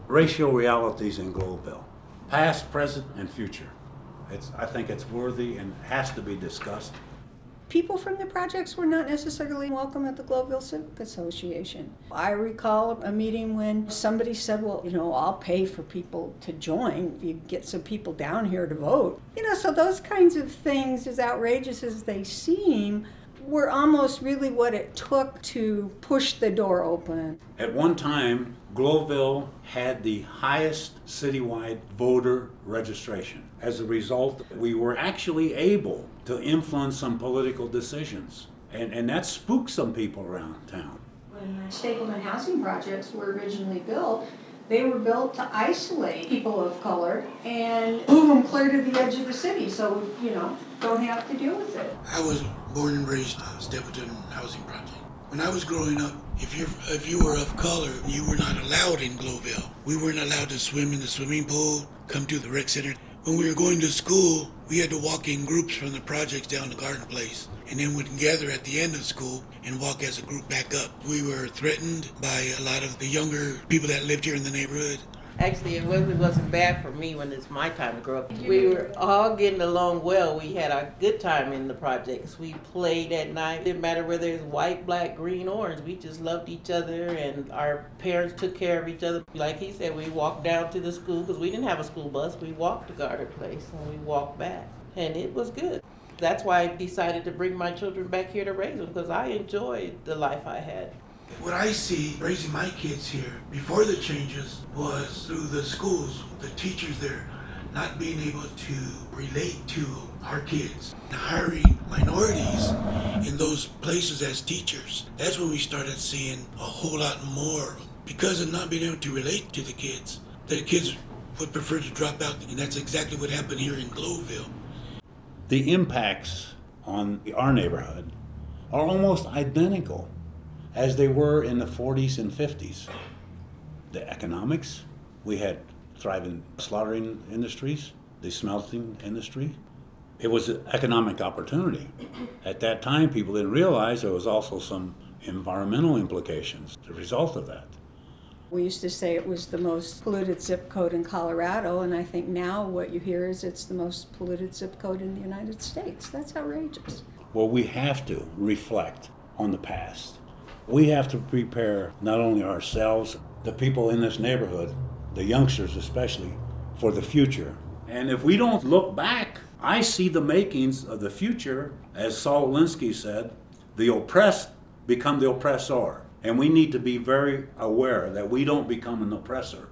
racial realities in Globeville, past, present, and future. I think it's worthy and has to be discussed. People from the projects were not necessarily welcome at the Globeville Civic Association. I recall a meeting when somebody said, well, I'll pay for people to join if you get some people down here to vote. So those kinds of things, as outrageous as they seem, were almost really what it took to push the door open. At one time, Globeville had the highest citywide voter registration. As a result, we were actually able to influence some political decisions. And that spooked some people around town. When the Stapleton housing projects were originally built, they were built to isolate people of color and move them clear to the edge of the city so, don't have to deal with it. I was born and raised in Stapleton housing project. When I was growing up, if you were of color, you were not allowed in Globeville. We weren't allowed to swim in the swimming pool, come to the rec center. When we were going to school, we had to walk in groups from the projects down to Garden Place, and then would gather at the end of school and walk as a group back up. We were threatened by a lot of the younger people that lived here in the neighborhood. Actually, it wasn't bad for me when it's my time to grow up. We were all getting along well. We had a good time in the projects. We played at night. It didn't matter whether it's white, black, green, orange. We just loved each other, and our parents took care of each other. Like he said, we walked down to the school because we didn't have a school bus. We walked to Garden Place, and we walked back, and it was good. That's why I decided to bring my children back here to raise them, because I enjoyed the life I had. What I see raising my kids here before the changes was through the schools, the teachers there not being able to relate to our kids. Hiring minorities in those places as teachers, that's when we started seeing a whole lot more. Because of not being able to relate to the kids would prefer to drop out, and that's exactly what happened here in Globeville. The impacts on our neighborhood are almost identical as they were in the 40s and 50s. The economics, we had thriving slaughtering industries, the smelting industry. It was an economic opportunity. At that time, people didn't realize there was also some environmental implications as a result of that. We used to say it was the most polluted zip code in Colorado, and I think now what you hear is it's the most polluted zip code in the United States. That's outrageous. Well, we have to reflect on the past. We have to prepare not only ourselves, the people in this neighborhood, the youngsters especially, for the future. And if we don't look back, I see the makings of the future, as Saul Alinsky said, the oppressed become the oppressor. And we need to be very aware that we don't become an oppressor.